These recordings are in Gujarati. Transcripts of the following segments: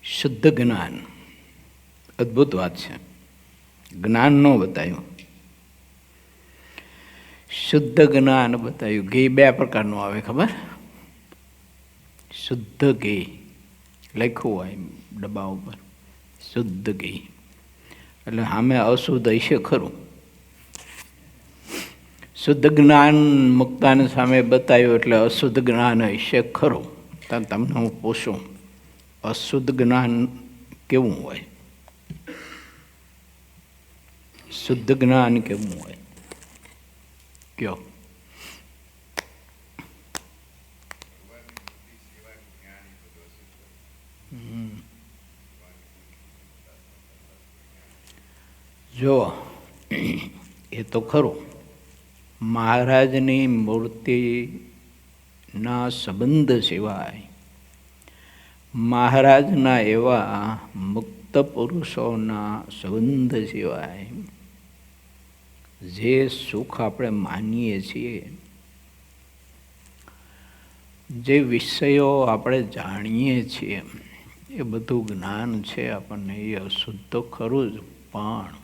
શુદ્ધ જ્ઞાન અદ્ભુત વાત છે. જ્ઞાન ન બતાવ્યું, શુદ્ધ જ્ઞાન બતાવ્યું. ઘી બે પ્રકારનું આવે ખબર? શુદ્ધ ઘી લખ્યું હોય ડબ્બા ઉપર, શુદ્ધ ઘી એટલે સામે અશુદ્ધ હશે ખરું. શુદ્ધ જ્ઞાન મુક્તાની સામે બતાવ્યું એટલે અશુદ્ધ જ્ઞાન હશે ખરું. તમને હું પૂછું, અશુદ્ધ જ્ઞાન કેવું હોય? શુદ્ધ જ્ઞાન કેવું હોય કયો? જો એ તો ખરું, મહારાજની મૂર્તિના સંબંધ સિવાય, મહારાજના એવા મુક્ત પુરુષોના સંબંધ સિવાય જે સુખ આપણે માનીએ છીએ, જે વિષયો આપણે જાણીએ છીએ, એ બધું જ્ઞાન છે આપણને, એ અશુદ્ધ ખરું જ. પણ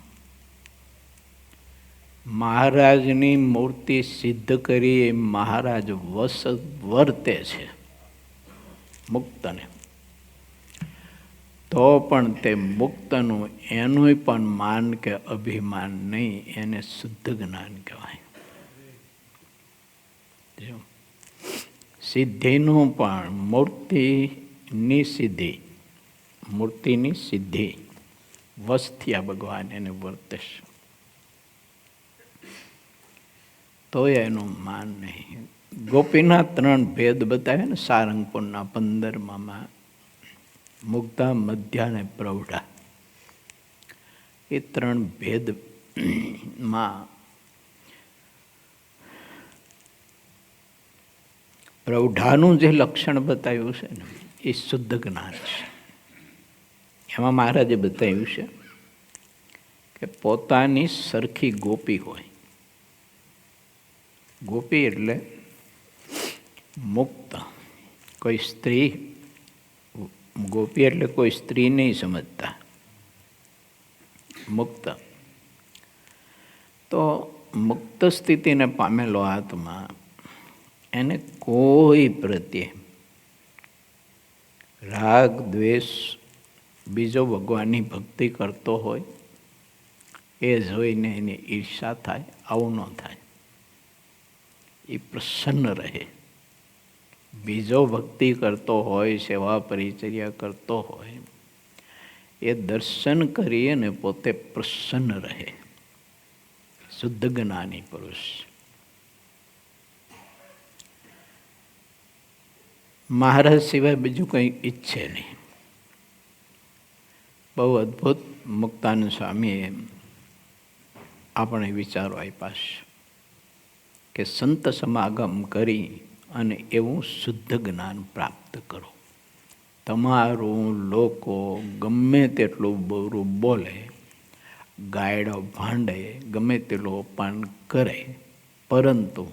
મહારાજની મૂર્તિ સિદ્ધ કરી મહારાજ વર્તે છે મુક્તને, તો પણ તે મુક્તનું એનું પણ માન કે અભિમાન નહીં, એને શુદ્ધ જ્ઞાન કહેવાય. સિદ્ધિનું પણ મૂર્તિની સિદ્ધિ વસ્ત્યા ભગવાન એને વર્તે છે, તો એનું માન નહીં. ગોપીના 3 ભેદ બતાવ્યા ને સારંગપુરના 15માં, મુગ્ધા, મધ્યા ને પ્રૌઢા. એ 3 ભેદમાં પ્રૌઢાનું જે લક્ષણ બતાવ્યું છે ને, એ શુદ્ધ જ્ઞાન છે. એમાં મહારાજે બતાવ્યું છે કે પોતાની સરખી ગોપી હોય. ગોપી એટલે મુક્ત. કોઈ સ્ત્રી, ગોપી એટલે કોઈ સ્ત્રી નહીં સમજતા, મુક્ત. તો મુક્ત સ્થિતિને પામેલો આત્મા, એને કોઈ પ્રત્યે રાગ દ્વેષ, બીજો ભગવાનની ભક્તિ કરતો હોય એ જોઈને એની ઈર્ષા થાય, આવું ન થાય. એ પ્રસન્ન રહે. બીજો ભક્તિ કરતો હોય, સેવા પરિચર્યા કરતો હોય, એ દર્શન કરીએ ને પોતે પ્રસન્ન રહે. શુદ્ધ જ્ઞાની પુરુષ. મહારાજ સિવાય બીજું કંઈ ઈચ્છે નહીં. બહુ અદ્ભુત મુક્તાનંદ સ્વામીએ આપણે વિચારો આપ્યા છે કે સંત સમાગમ કરી અને એવું શુદ્ધ જ્ઞાન પ્રાપ્ત કરો. તમારું લોકો ગમે તેટલું બરું બોલે, ગાયડો ભાંડે, ગમે તેટલું અપમાન કરે, પરંતુ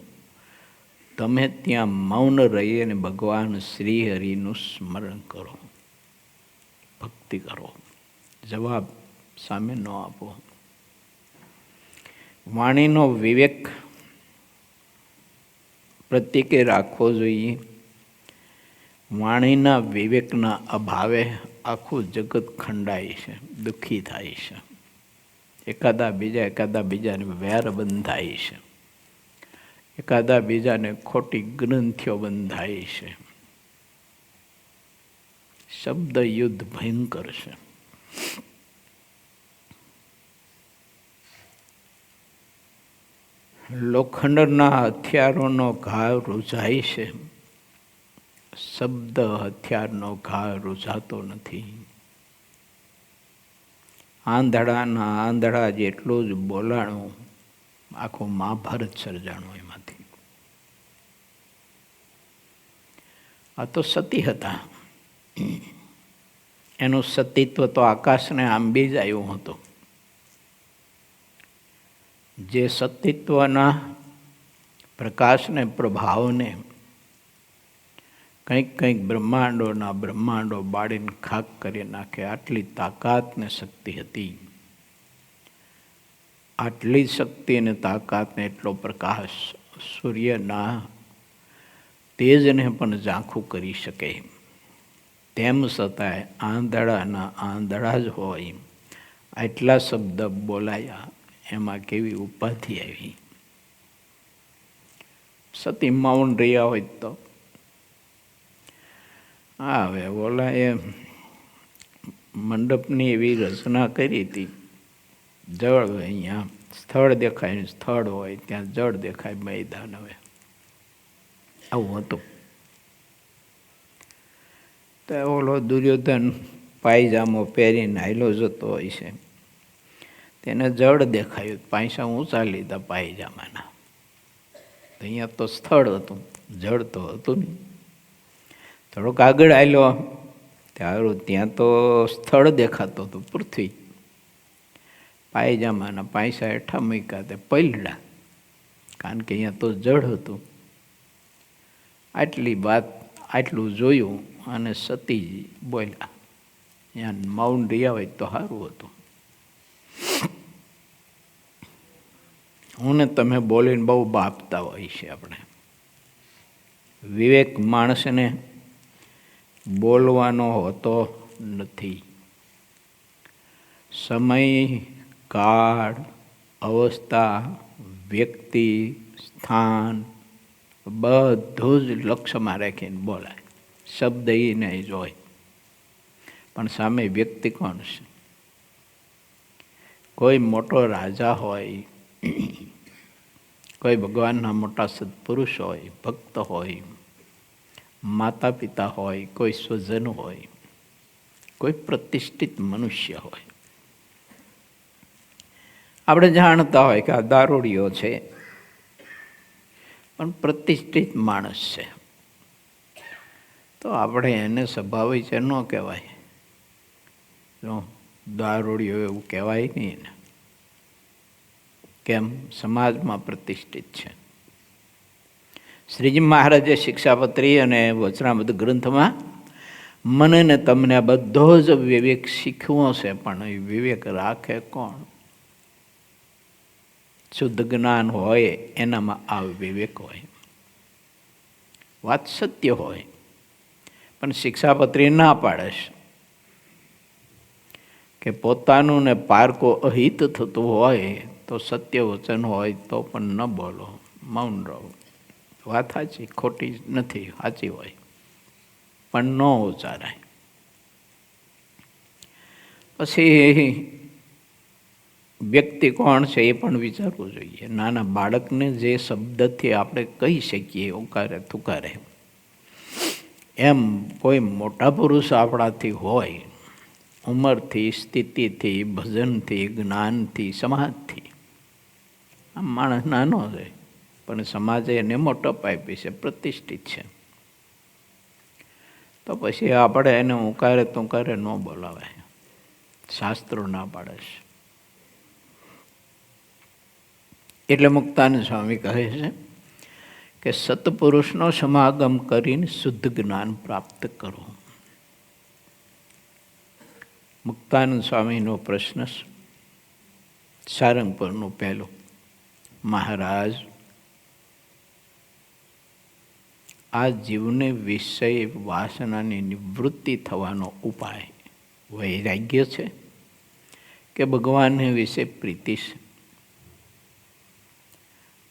તમે ત્યાં મૌન રહી અને ભગવાન શ્રી હરિનું સ્મરણ કરો, ભક્તિ કરો. જવાબ સામે ન આપો. વાણીનો વિવેક પ્રત્યેકે રાખવો જોઈએ. વાણીના વિવેકના અભાવે આખું જગત ખંડાય છે, દુઃખી થાય છે. એકાદા બીજાને વેર બંધાય છે, એકાદા બીજાને ખોટી ગ્રંથિઓ બંધાય છે. શબ્દ યુદ્ધ ભયંકર છે. લોખંડના હથિયારોનો ઘા રૂઝાય છે, શબ્દ હથિયારનો ઘા રૂઝાતો નથી. આંધળાના આંધળા જેટલું જ બોલાણું આખું મહાભારત સર્જાણું એમાંથી. આ તો સતી હતા, એનું સતીત્વ તો આકાશને આંબી જ આવ્યું હતું. જે સતીત્વના પ્રકાશને, પ્રભાવને કંઈક કંઈક બ્રહ્માંડોના બ્રહ્માંડો બાળીને ખાક કરી નાખે આટલી તાકાત ને શક્તિ હતી. આટલી શક્તિ અને તાકાત ને એટલો પ્રકાશ સૂર્યના તેજને પણ ઝાંખું કરી શકે. તેમ છતાંય આંધળાના આંધળા જ હોય આટલા શબ્દ બોલાયા. એમાં કેવી ઉપાધિ આવી. સતી મૌન રહ્યા હોય તો હવે ઓલા એ મંડપની એવી રચના કરી હતી. જળ હોય અહીંયા સ્થળ દેખાય, સ્થળ હોય ત્યાં જળ દેખાય, મેદાન હવે આવું હતું. તો ઓલો દુર્યોધન પાયજામો પહેરીને હાયલો જતો હોય છે, તેને જળ દેખાયું, પૈસા ઊંચા લીધા પાયજામાના. અહીંયા તો સ્થળ હતું, જળ તો હતું નહીં. થોડોક આગળ હાલ્યો ત્યાં તો સ્થળ દેખાતું હતું, પૃથ્વી. પાયજામાના પૈસા હેઠા મૂક્યા તે પલડા, કારણ કે અહીંયા તો જળ હતું. આટલી વાત આટલું જોયું અને સતીજી બોલ્યા. ત્યાં મૌન રહ્યા હોય તો સારું હતું. હું ને તમે બોલીને બહુ બાપતા હોય છે. આપણે વિવેક માણસને બોલવાનો હોતો નથી. સમય, કાળ, અવસ્થા, વ્યક્તિ, સ્થાન બધું જ લક્ષ્યમાં રાખીને બોલાય. શબ્દ એ નહીં જોય, પણ સામે વ્યક્તિ કોણ છે? કોઈ મોટો રાજા હોય, કોઈ ભગવાનના મોટા સત્પુરુષ હોય, ભક્ત હોય, માતા પિતા હોય, કોઈ સ્વજન હોય, કોઈ પ્રતિષ્ઠિત મનુષ્ય હોય. આપણે જાણતા હોય કે આ દારૂડિયો છે, પણ પ્રતિષ્ઠિત માણસ છે, તો આપણે એને સ્વભાવિક છે ન કહેવાય. દારૂડિયો એવું કહેવાય નહીં ને. કેમ? સમાજમાં પ્રતિષ્ઠિત છે. શ્રીજી મહારાજે શિક્ષાપત્રી અને વચનામૃત ગ્રંથમાં મને ને તમને આ બધો જ વિવેક શીખવો છે, પણ એ વિવેક રાખે કોણ? શુદ્ધ જ્ઞાન હોય એનામાં આ વિવેક હોય, વાત સત્ય હોય. પણ શિક્ષાપત્રી ના પાડે છે કે પોતાનું ને પારકો અહિત થતું હોય તો સત્ય વચન હોય તો પણ ન બોલો, મૌન રહો. વાત સાચી, ખોટી નથી, સાચી હોય પણ ન ઉચ્ચારાય. પછી વ્યક્તિ કોણ છે એ પણ વિચારવું જોઈએ. નાના બાળકને જે શબ્દથી આપણે કહી શકીએ ઉકારે તુકારે, એમ કોઈ મોટા પુરુષ આપણાથી હોય, ઉંમરથી, સ્થિતિથી, ભજનથી, જ્ઞાનથી, સમાજથી. આમ માણસ નાનો છે પણ સમાજે એને મોટો આપી છે, પ્રતિષ્ઠિત છે. તો પછી આપણે એને ઉકારે તુકારે ન બોલાવાય. શાસ્ત્રો ના પાડે છે. એટલે મુક્તાનંદ સ્વામી કહે છે કે સત્પુરુષનો સમાગમ કરીને શુદ્ધ જ્ઞાન પ્રાપ્ત કરો. મુક્તાનંદ સ્વામીનો પ્રશ્ન સારંગપુરનું પહેલું, મહારાજ આ જીવને વિષય વાસનાની નિવૃત્તિ થવાનો ઉપાય વૈરાગ્ય છે કે ભગવાનને વિશે પ્રીતિ છે?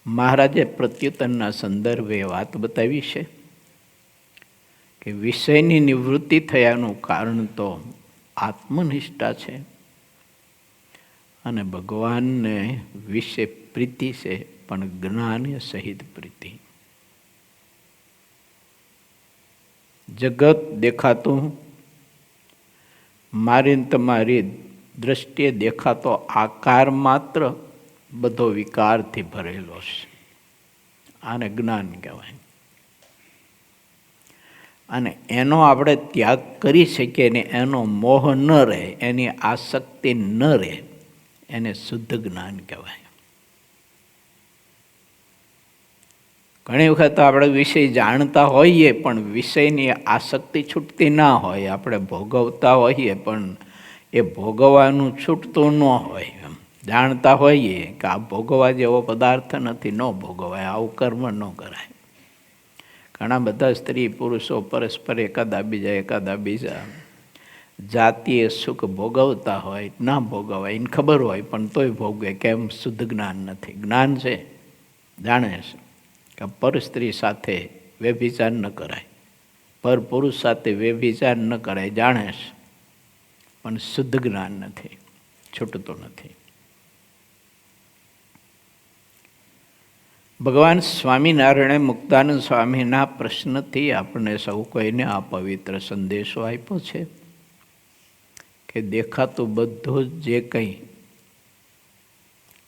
મહારાજે પ્રત્યુત્તરના સંદર્ભે વાત બતાવી છે કે વિષયની નિવૃત્તિ થયાનું કારણ તો આત્મનિષ્ઠા છે અને ભગવાનને વિશે પ્રીતિ છે, પણ જ્ઞાન સહિત પ્રીતિ. જગત દેખાતું મારી તમારી દ્રષ્ટિએ દેખાતો આકાર માત્ર બધો વિકારથી ભરેલો છે. આને જ્ઞાન કહેવાય. અને એનો આપણે ત્યાગ કરી શકીએ ને એનો મોહ ન રહે, એની આસક્તિ ન રહે, એને શુદ્ધ જ્ઞાન કહેવાય. ઘણી વખત આપણે વિષય જાણતા હોઈએ પણ વિષયની આસક્તિ છૂટતી ના હોય. આપણે ભોગવતા હોઈએ પણ એ ભોગવવાનું છૂટતું ન હોય. એમ જાણતા હોઈએ કે આ ભોગવવા જેવો પદાર્થ નથી, ન ભોગવાય, આવું કર્મ ન કરાય. ઘણા બધા સ્ત્રી પુરુષો પરસ્પર એકાદા બીજા જાતીય સુખ ભોગવતા હોય, ના ભોગવાય એને ખબર હોય પણ તોય ભોગવે. કેમ? શુદ્ધ જ્ઞાન નથી. જ્ઞાન છે, જાણે છે કે પર સ્ત્રી સાથે વ્યભિચાર ન કરાય, પર પુરુષ સાથે વ્યભિચાર ન કરાય, જાણે છે પણ શુદ્ધ જ્ઞાન નથી, છૂટતું નથી. ભગવાન સ્વામિનારાયણે મુક્તાનંદ સ્વામીના પ્રશ્નથી આપણને સૌ કોઈને આ પવિત્ર સંદેશો આપ્યો છે કે દેખાતું બધું જે કંઈ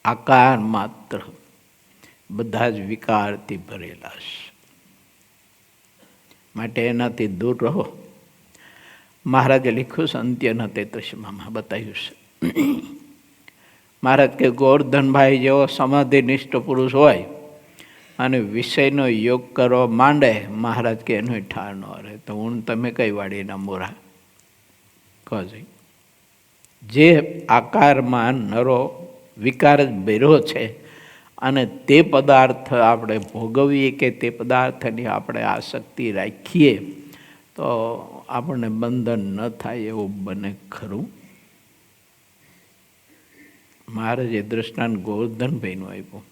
આકાર માત્ર બધા જ વિકારથી ભરેલા છે, માટે એનાથી દૂર રહો. મહારાજે લખ્યું છે અંત્યના 33માં બતાવ્યું છે. મહારાજ કે ગોરધનભાઈ જેવો સમાધિનિષ્ઠ પુરુષ હોય અને વિષયનો યોગ કરવા માંડે, મહારાજ કે એનું ઠાર ન રહે. તો હું તમે કઈ વાડીના મોરા કહો. જે આકારમાં નરો વિકાર જ ભર્યો છે અને તે પદાર્થ આપણે ભોગવીએ કે તે પદાર્થની આપણે આસક્તિ રાખીએ તો આપણને બંધન ન થાય એવું બને ખરું? મહારાજે દ્રષ્ટાંત ગોવર્ધનભાઈનું આપ્યું.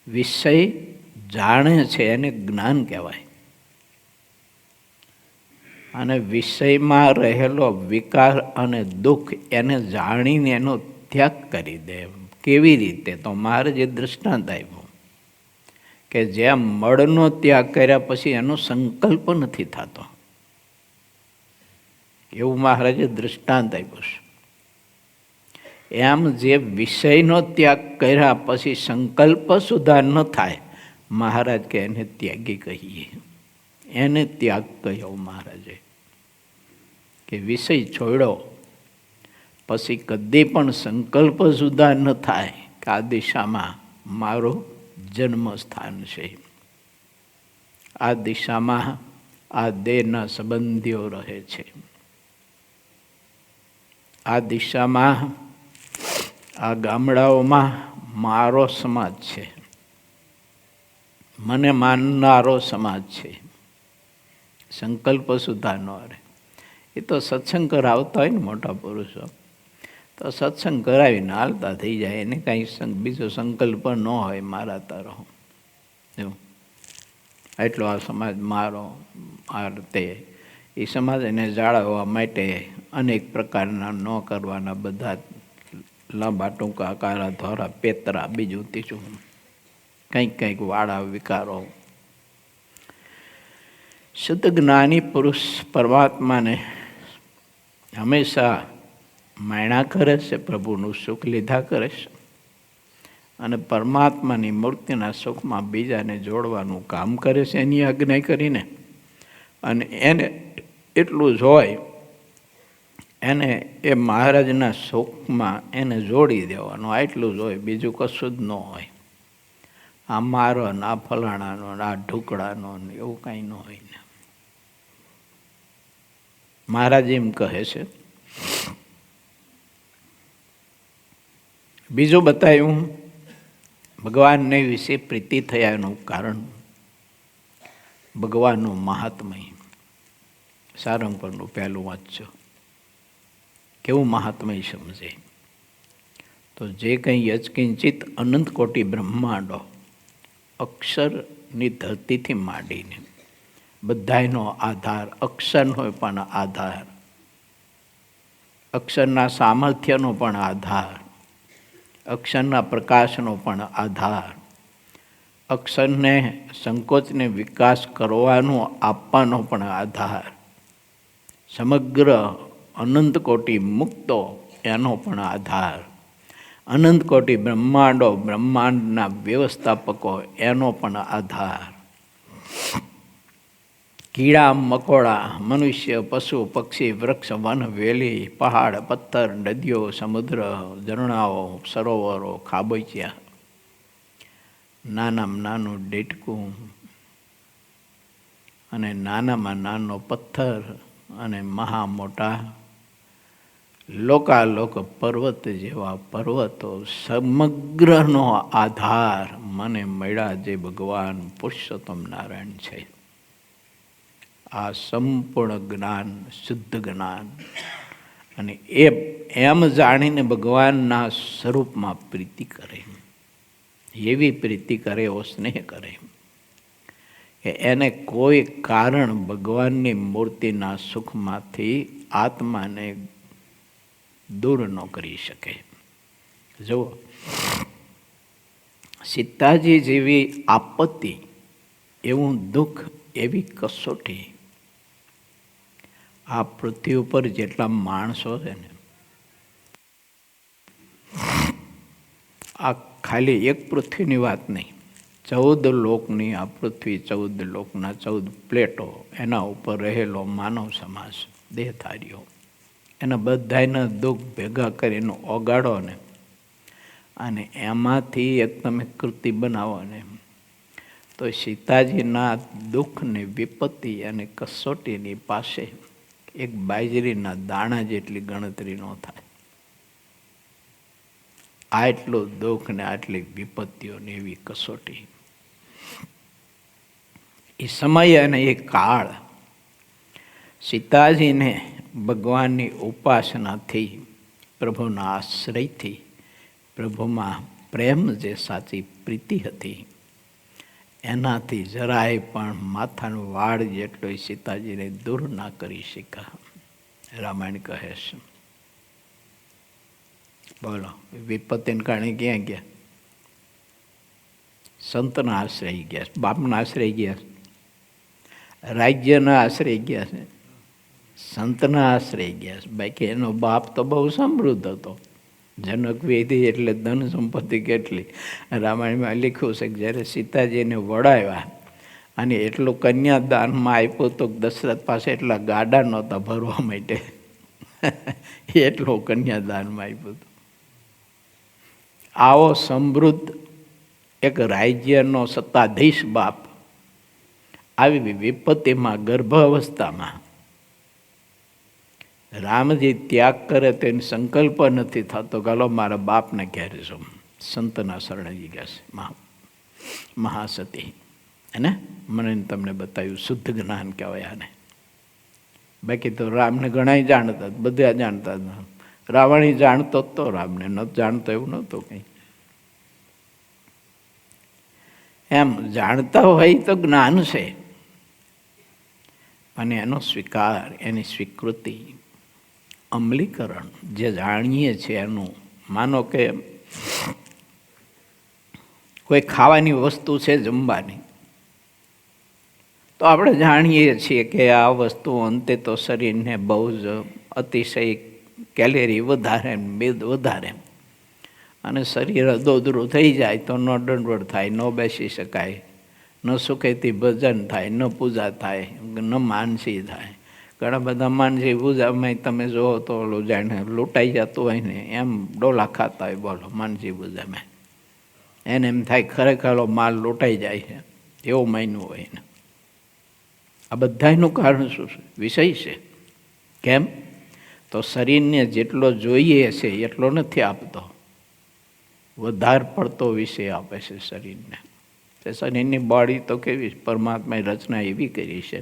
વિષય જાણે છે એને જ્ઞાન કહેવાય, અને વિષયમાં રહેલો વિકાર અને દુઃખ એને જાણીને એનો ત્યાગ કરી દે. કેવી રીતે? તો મહારાજે દૃષ્ટાંત આપ્યું કે જેમ મળનો ત્યાગ કર્યા પછી એનો સંકલ્પ નથી થતો, એવું મહારાજે દૃષ્ટાંત આપ્યું છે. એમ જે વિષયનો ત્યાગ કર્યા પછી સંકલ્પ સુધા ન થાય, મહારાજ કે એને ત્યાગી કહીએ. એને ત્યાગ કહ્યો મહારાજે કે વિષય છોડ્યો પછી કદી પણ સંકલ્પ સુધા ન થાય કે આ દિશામાં મારું જન્મ સ્થાન છે, આ દિશામાં આ દેહના સંબંધીઓ રહે છે, આ દિશામાં આ ગામડાઓમાં મારો સમાજ છે, મને માનનારો સમાજ છે. સંકલ્પ સુધા ન રહે. એ તો સત્સંગ કરાવતા હોય ને મોટા પુરુષો, તો સત્સંગ કરાવીને હાલતા થઈ જાય. એને કાંઈ બીજો સંકલ્પ ન હોય મારા તારો એવું, એટલો આ સમાજ મારો, આ તે. એ સમાજ એને જાળવવા માટે અનેક પ્રકારના ન કરવાના બધા લાંબા ટૂંકા કાળા ધોરા પેતરા બીજું ત્રીજું કંઈક વાળા વિકારો. શુદ્ધ જ્ઞાની પુરુષ પરમાત્માને હંમેશા માયણા કરે છે, પ્રભુનું સુખ લીધા કરે છે અને પરમાત્માની મૂર્તિના સુખમાં બીજાને જોડવાનું કામ કરે છે એની આજ્ઞા કરીને. અને એને એટલું જ હોય, એને એ મહારાજના સુખમાં એને જોડી દેવાનું, આટલું જ હોય, બીજું કશું જ ન હોય. આ મારો ને આ ફલાણાનો ને આ ઢુકડાનો ને એવું કાંઈ ન હોય ને. મહારાજ એમ કહે છે. બીજું બતાવ્યું ભગવાનને વિશે પ્રીતિ થયાનું કારણ, ભગવાનનું મહાત્મય. સારંગપુરનું પહેલું વાંચજો, કેવું મહાત્મય સમજે. તો જે કંઈ યજકિંચિત અનંત કોટી બ્રહ્માંડો અક્ષરની ધરતીથી માંડીને બધાયનો આધાર અક્ષરનો પણ આધાર, અક્ષરના સામર્થ્યનો પણ આધાર, અક્ષરના પ્રકાશનો પણ આધાર, અક્ષરને સંકોચને વિકાસ કરવાનો આપવાનો પણ આધાર, સમગ્ર અનંત કોટી મુક્તો એનો પણ આધાર, અનંત કોટી બ્રહ્માંડો બ્રહ્માંડના વ્યવસ્થાપકો એનો પણ આધાર, કીડા મકોડા મનુષ્ય પશુ પક્ષી વૃક્ષ વન વેલી પહાડ પથ્થર નદીઓ સમુદ્ર ઝરણાઓ સરોવરો ખાબોચિયા નાનામાં નાનું ડેટકું અને નાનામાં નાનો પથ્થર અને મહા મોટા લોકાલોક પર્વત જેવા પર્વતો, સમગ્રનો આધાર મને મળ્યા જે ભગવાન પુરુષોત્તમ નારાયણ છે. આ સંપૂર્ણ જ્ઞાન, શુદ્ધ જ્ઞાન, અને એમ જાણીને ભગવાનના સ્વરૂપમાં પ્રીતિ કરે, એવી પ્રીતિ કરે, એવો સ્નેહ કરે કે એને કોઈ કારણ ભગવાનની મૂર્તિના સુખમાંથી આત્માને દૂર ન કરી શકે. જુઓ, સીતાજી જેવી આપત્તિ, એવું દુઃખ, એવી કસોટી આ પૃથ્વી ઉપર જેટલા માણસો છે ને, આ ખાલી એક પૃથ્વીની વાત નહીં, 14 લોકની આ પૃથ્વી, 14 લોકના 14 પ્લેટો, એના ઉપર રહેલો માનવ સમાજ, દેહધારીઓ, એના બધાના દુઃખ ભેગા કરીને ઓગાળો ને, અને એમાંથી એક તમે કૃતિ બનાવો ને, તો સીતાજીના દુઃખ ને વિપત્તિ અને કસોટીની પાસે એક બાજરીના દાણા જેટલી ગણતરી ન થાય. આટલું દુઃખ ને આટલી વિપત્તિઓ ને એવી કસોટી, એ સમય અને એ કાળ સીતાજીને ભગવાનની ઉપાસનાથી, પ્રભુના આશ્રયથી, પ્રભુમાં પ્રેમ જે સાચી પ્રીતિ હતી, એનાથી જરાય પણ માથાનું વાળ જેટલો સીતાજીને દૂર ના કરી શક્યા. રામાયણ કહે છે. બોલો, વિપત્તિને કારણે ક્યાં ગયા? સંતના આશ્રય ગયા, બાપના આશ્રય ગયા, રાજ્યના આશ્રય ગયા છે, સંતના આશ્રય ગયા છે. બાકી એનો બાપ તો બહુ સમૃદ્ધ હતો. જનક વેદી એટલે ધન સંપત્તિ કેટલી. રામાયણમાં લખ્યું છે કે જ્યારે સીતાજીને વડાવ્યા અને એટલું કન્યાદાનમાં આપ્યું તો દશરથ પાસે એટલા ગાડા નહોતા ભરવા માટે, એટલું કન્યાદાનમાં આપ્યું હતું. આવો સમૃદ્ધ એક રાજ્યનો સત્તાધીશ બાપ આવી વિપત્તિમાં, ગર્ભ અવસ્થામાં રામજી ત્યાગ કરે તો એને સંકલ્પ નથી થતો, ગાલો મારા બાપને ઘેરે છું. સંતના શરણે ગયા છે મહાસતી. અને મને તમને બતાવ્યું શુદ્ધ જ્ઞાન કહેવાય આને. બાકી તો રામને ઘણા જાણતા, બધા જાણતા. રાવણ જાણતો જ તો, રામને ન જાણતો એવું નહોતું કંઈ. એમ જાણતા હોય તો જ્ઞાન છે, અને એનો સ્વીકાર, એની સ્વીકૃતિ, અમલીકરણ, જે જાણીએ છીએ એનું. માનો કે કોઈ ખાવાની વસ્તુ છે જમવાની, તો આપણે જાણીએ છીએ કે આ વસ્તુ અંતે તો શરીરને બહુ જ અતિશય કેલેરી વધારે, મેદ વધારે, અને શરીર અદોદરું થઈ જાય તો ન દંડવડ થાય, ન બેસી શકાય, ન સુખેથી ભજન થાય, ન પૂજા થાય, ન માનસી થાય. ઘણા બધા માનસી પૂજામાં તમે જુઓ તો ઓલું જાણે લૂંટાઈ જતું હોય ને એમ ડોલા ખાતા હોય. બોલો, માનસી પૂજામાં એને એમ થાય ખરેખર માલ લૂંટાઈ જાય છે, એવું માન્યું હોય ને. આ બધાનું કારણ શું છે? વિષય છે. કેમ? તો શરીરને જેટલો જોઈએ છે એટલો નથી આપતો, વધારે પડતો વિષય આપે છે શરીરને. શરીરની બોડી તો કેવી, પરમાત્માએ રચના એવી કરી છે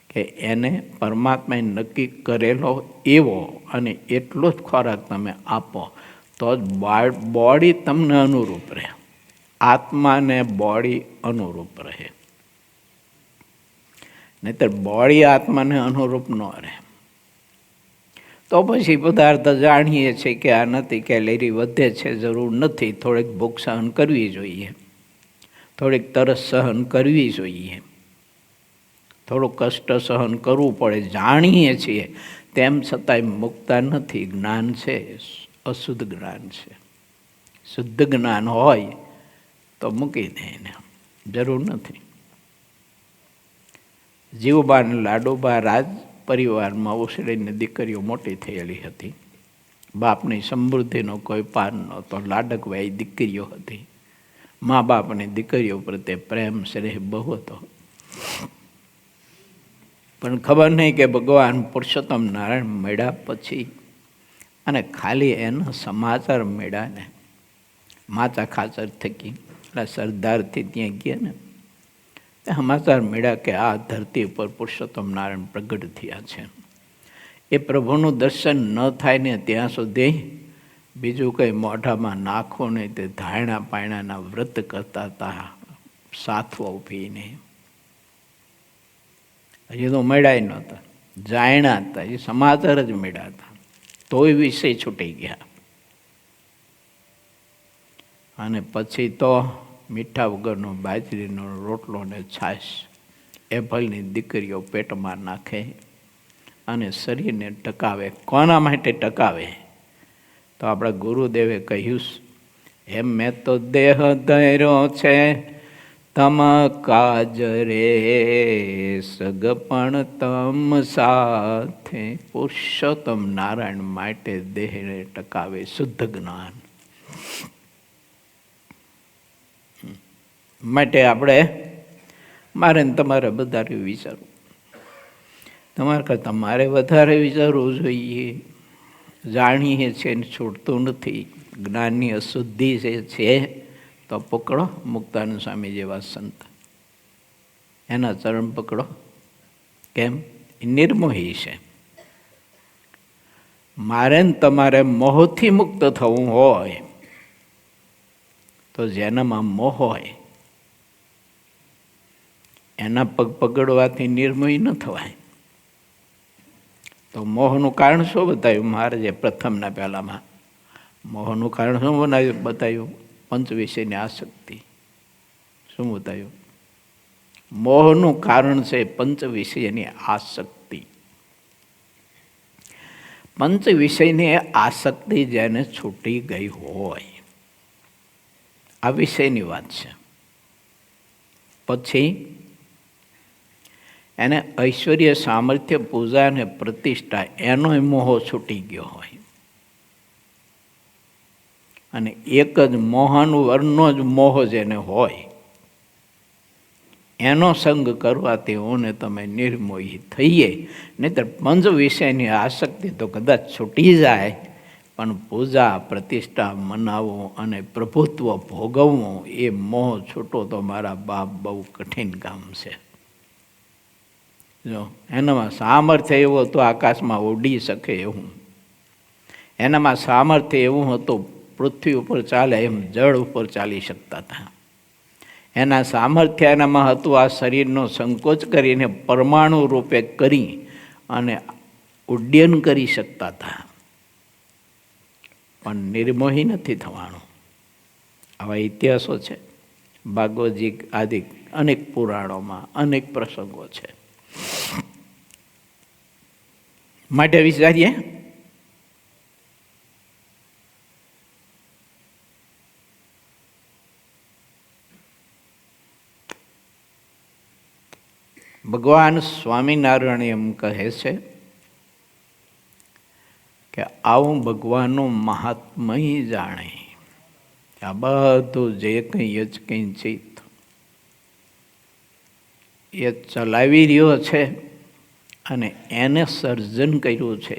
કે એને પરમાત્માએ નક્કી કરેલો એવો અને એટલો જ ખોરાક તમે આપો તો જ બોડી તમને અનુરૂપ રહે, આત્માને બોડી અનુરૂપ રહે. નહીતર બોડી આત્માને અનુરૂપ ન રહે. તો પછી પદાર્થ જાણીએ છીએ કે આ નથી, કેલેરી વધે છે, જરૂર નથી, થોડીક ભૂખ સહન કરવી જોઈએ, થોડીક તરસ સહન કરવી જોઈએ, થોડું કષ્ટ સહન કરવું પડે, જાણીએ છીએ. તેમ છતાંય મુકતા નથી. જ્ઞાન છે, અશુદ્ધ જ્ઞાન છે. શુદ્ધ જ્ઞાન હોય તો મૂકી દે એને, જરૂર નથી. જીવબા અને લાડુબા રાજ પરિવારમાં ઉછળીને દીકરીઓ મોટી થયેલી હતી. બાપની સમૃદ્ધિનો કોઈ પાર નહોતો. લાડકવાઈ દીકરીઓ હતી. મા બાપની દીકરીઓ પ્રત્યે પ્રેમ સ્નેહ બહુ હતો. પણ ખબર નહીં કે ભગવાન પુરુષોત્તમ નારાયણ મળ્યા પછી અને ખાલી એના સમાચાર મળ્યા ને માતા ખાચર થકી એટલે સરદારથી ત્યાં ગયા ને સમાચાર મળ્યા કે આ ધરતી ઉપર પુરુષોત્તમ નારાયણ પ્રગટ થયા છે. એ પ્રભુનું દર્શન ન થાય ને ત્યાં સુધી બીજું કંઈ મોઢામાં નાખો નહીં. તે ધાયણા પાયણાના વ્રત કરતા હતા સાથવો પીને. હજી તો મળ્યા નહોતા, જાયણા હતા, એ સમાચાર જ મળ્યા હતા, તોય વિષય છૂટી ગયા. અને પછી તો મીઠા વગરનો બાજરીનો રોટલો ને છાશ એભલની દીકરીઓ પેટમાં નાખે અને શરીરને ટકાવે. કોના માટે ટકાવે? તો આપણા ગુરુદેવે કહ્યું એમ મેં તો દેહ ધૈર્યો છે તમ કાજ રે સગપણ તમ સાથે. પુરુષોત્તમ નારાયણ માટે દેહને ટકાવે શુદ્ધ જ્ઞાન માટે. આપણે મારે ને તમારે વધારે વિચારવું, તમારે કરતાં મારે વધારે વિચારવું જોઈએ. જાણીએ છીએ ને છૂટતું નથી. જ્ઞાનની અશુદ્ધિ છે તો પકડો મુક્તાનંદ સ્વામી જેવા સંત, એના ચરણ પકડો. કેમ? એ નિર્મોહી છે. મારે ને તમારે મોહથી મુક્ત થવું હોય તો જેનામાં મોહ હોય એના પગ પકડવાથી નિર્મોહી ન થવાય. તો મોહનું કારણ શું બતાવ્યું મહારાજે? પ્રથમના પહેલામાં મોહનું કારણ શું બતાવ્યું? પંચ વિષયની આસક્તિ. શું બતાવ્યું? મોહનું કારણ છે પંચ વિષયની આસક્તિ. પંચ વિષયની આસક્તિ જેને છૂટી ગઈ હોય, આ વિષયની વાત છે. પછી એને ઐશ્વર્ય સામર્થ્ય પૂજા અને પ્રતિષ્ઠા એનો મોહ છૂટી ગયો હોય અને એક જ મોહાનું વર્ણનો જ મોહ જેને હોય એનો સંગ કરવાથી હું ને તમે નિર્મોહી થઈએ. નહીંતર પંચ વિષયની આસક્તિ તો કદાચ છૂટી જાય પણ પૂજા પ્રતિષ્ઠા મનાવવું અને પ્રભુત્વ ભોગવવું એ મોહ છૂટો તો મારા બાપ બહુ કઠિન કામ છે. જો એનામાં સામર્થ્ય એવું હતું આકાશમાં ઉડી શકે એવું, એનામાં સામર્થ્ય એવું હતું પૃથ્વી ઉપર ચાલે એમ જળ ઉપર ચાલી શકતા હતા. એના સામર્થ્ય એનામાં હતું આ શરીરનો સંકોચ કરીને પરમાણુ રૂપે કરી અને ઉડ્ડયન કરી શકતા હતા. પણ નિર્મોહી નથી થવાનું. આવા ઇતિહાસો છે ભાગવતજી આદિ અનેક પુરાણોમાં, અનેક પ્રસંગો છે. માટે વિચારીએ ભગવાન સ્વામિનારાયણ એમ કહે છે કે આવું ભગવાનનું મહાત્મય જાણે. આ બધું જે કંઈ જ કંઈ ચિત્ત એ ચલાવી રહ્યો છે અને એને સર્જન કર્યું છે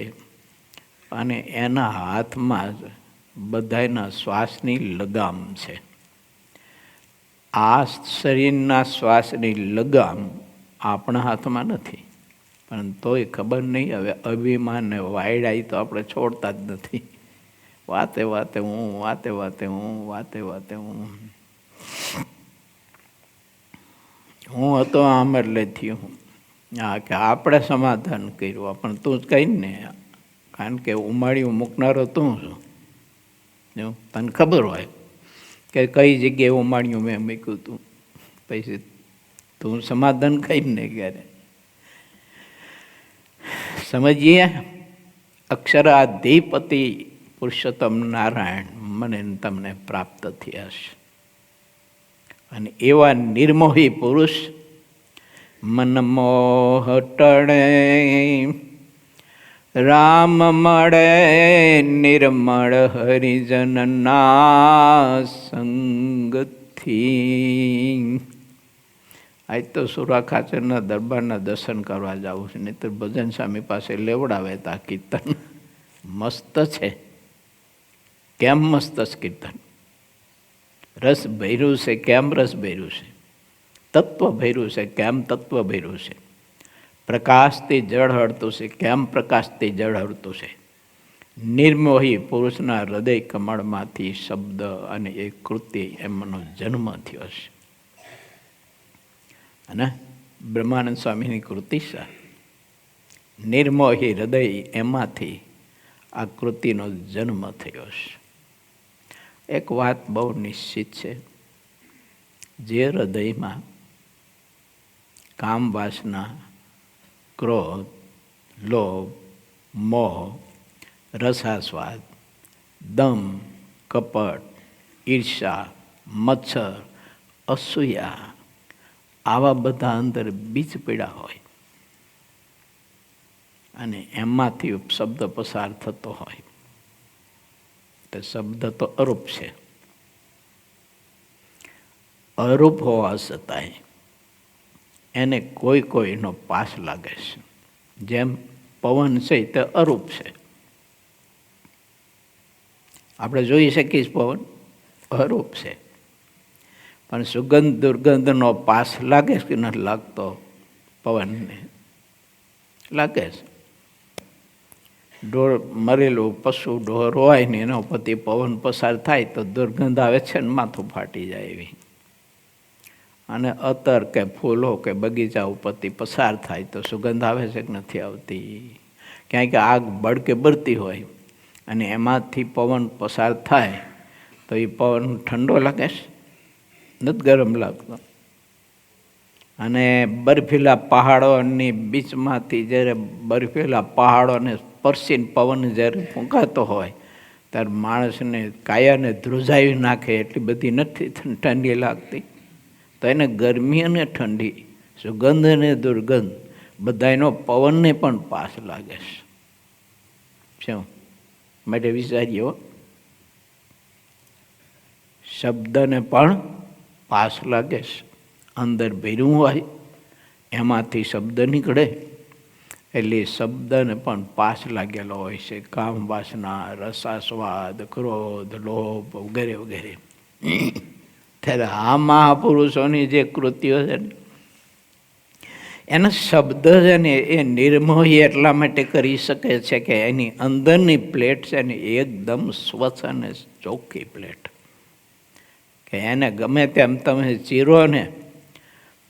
અને એના હાથમાં જ બધાના શ્વાસની લગામ છે. આ શરીરના શ્વાસની લગામ આપણા હાથમાં નથી, પણ તોય ખબર નહીં હવે અભિમાન ને વાયડાઈ તો આપણે છોડતા જ નથી. વાતે વાતે હું, વાતે વાતે હું, વાતે વાતે હું. હું હતો આમ એટલે થયું. હા કે આપણે સમાધાન કર્યું પણ તું જ કહી ને, કારણ કે ઉમાળ્યું મૂકનારો તું છું. જો તને ખબર હોય કે કઈ જગ્યાએ ઉમાળ્યું મેં મૂક્યું તું, પછી તું સમાધાન કહીને ક્યારે સમજીએ. અક્ષરાધિપતિ પુરુષોત્તમ નારાયણ મને તમને પ્રાપ્ત થયા છે અને એવા નિર્મોહી પુરુષ મનમોહ ટળે રામ મળે નિર્મળ હરિજનના સંગથી. નથી. આજ તો સુરા ખાચરના દરબારના દર્શન કરવા જવું છે, નહીં તો ભજન સ્વામી પાસે લેવડાવે તા કીર્તન મસ્ત છે. કેમ મસ્ત છે કીર્તન? રસ ભર્યું છે, કેમ રસ ભર્યું છે? તત્વ ભર્યું છે, કેમ તત્વ ભર્યું છે? પ્રકાશથી જળ હળતું છે, કેમ પ્રકાશથી જળ હળતું છે? નિર્મોહી પુરુષના હૃદય કમળમાંથી શબ્દ અને એ કૃતિ એમનો જન્મ થયો છે. અને બ્રહ્માનંદ સ્વામીની કૃતિ છે. નિર્મોહી હૃદય, એમાંથી આ કૃતિનો જન્મ થયો છે. એક વાત બહુ નિશ્ચિત છે, જે હૃદયમાં કામ વાસના, ક્રોધ, લોભ, મોહ, રસાસ્વાદ, દમ, કપટ, ઈર્ષા, મત્સર, અસૂયા, આવા બધા અંદર બીજ પીડા હોય અને એમાંથી શબ્દ પસાર થતો હોય તો શબ્દ તો અરૂપ છે. અરૂપ હોવા છતાંય એને કોઈનો પાસ લાગે છે. જેમ પવન છે તે અરૂપ છે. આપણે જોઈ શકીએ પવન અરૂપ છે, પણ સુગંધ દુર્ગંધનો પાસ લાગે છે કે નથી લાગતો? પવનને લાગે છે. ઢોર મરેલું પશુ ઢોર હોય ને એના ઉપરથી પવન પસાર થાય તો દુર્ગંધ આવે છે ને માથું ફાટી જાય એવી. અને અત્તર કે ફૂલો કે બગીચા ઉપરથી પસાર થાય તો સુગંધ આવે છે કે નથી આવતી? ક્યાંક આગ બળકે બળતી હોય અને એમાંથી પવન પસાર થાય તો એ પવન ઠંડો લાગે છે, નથી ગરમ લાગતો? અને બરફીલા પહાડોની બીચમાંથી જ્યારે બરફીલા પહાડોને સ્પર્શીને પવન જ્યારે ફૂંકાતો હોય ત્યારે માણસને કાયાને ધ્રુજાવી નાખે એટલી બધી નથી ઠંડી લાગતી. તો એને ગરમી અને ઠંડી, સુગંધ અને દુર્ગંધ બધાનો પવનને પણ પાસ લાગે છે. શું માટે વિચારીએ, શબ્દને પણ પાસ લાગે છે. અંદર ભર્યું હોય એમાંથી શબ્દ નીકળે એટલે શબ્દને પણ પાસ લાગેલો હોય છે. કામ વાસના, રસાસ્વાદ, ક્રોધ, લોભ વગેરે વગેરે. ત્યારે આ મહાપુરુષોની જે કૃતિઓ છે ને એના શબ્દ છે ને એ નિર્મોહી એટલા માટે કરી શકે છે કે એની અંદરની પ્લેટ છે ને એકદમ સ્વચ્છ અને ચોખ્ખી પ્લેટ, કે એને ગમે તેમ તમે ચીરો ને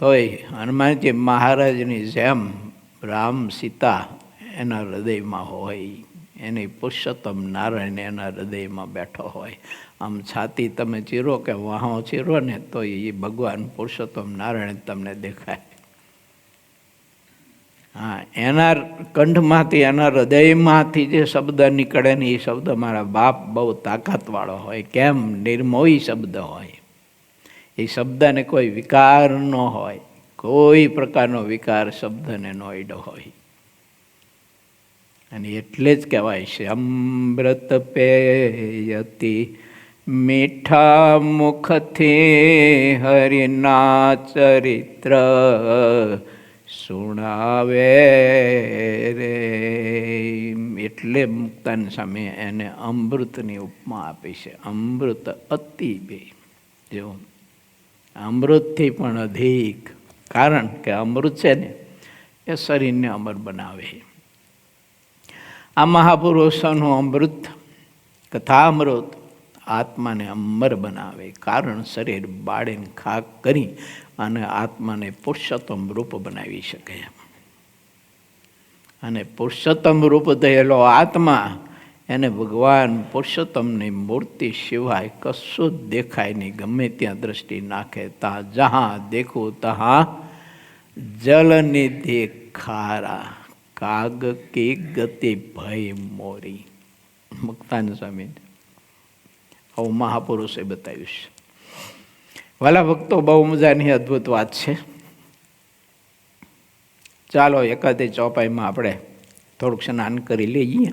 તોય હનુમાનજી મહારાજની જેમ રામ સીતા એના હૃદયમાં હોય, એની પુરુષોત્તમ નારાયણ એના હૃદયમાં બેઠો હોય. આમ છાતી તમે ચીરો કે વાહો ચીરો ને તો એ ભગવાન પુરુષોત્તમ નારાયણ તમને દેખાય. હા, એના કંઠમાંથી, એના હૃદયમાંથી જે શબ્દ નીકળે ને એ શબ્દ મારા બાપ બહુ તાકાતવાળો હોય. કેમ? નિર્મોહી શબ્દ હોય. એ શબ્દને કોઈ વિકાર ન હોય, કોઈ પ્રકારનો વિકાર શબ્દને ન અડ્યો હોય. અને એટલે જ કહેવાય છે અમૃત પેયતી મીઠા મુખથી હરિના ચરિત્ર સુણાવે રે. એટલે મુક્તાન સામે એને અમૃતની ઉપમા આપી છે. અમૃત અતિ બે, જો અમૃતથી પણ અધિક. કારણ કે અમૃત છે ને એ શરીરને અમર બનાવે. આ મહાપુરુષોનું અમૃત, કથામૃત આત્માને અમર બનાવે. કારણ શરીર બાળીને ખાક કરી અને આત્માને પુરુષોત્તમ રૂપ બનાવી શકે. અને પુરુષોત્તમ રૂપ થયેલો આત્મા એને ભગવાન પુરુષોત્તમની મૂર્તિ સિવાય કશું જ દેખાય નહીં. ગમે ત્યાં દ્રષ્ટિ નાખે ત્યાં જહાં દેખું તહાં જલનિધિ ખારા, કાગ કી ગતિ ભય મોરી. મુક્તાનંદ સ્વામી આવું મહાપુરુષે બતાવ્યું છે. વાલા ભક્તો, બહુ મજાની અદ્ભુત વાત છે. ચાલો એકાદી ચોપાઈમાં આપણે થોડુંક સ્નાન કરી લઈએ.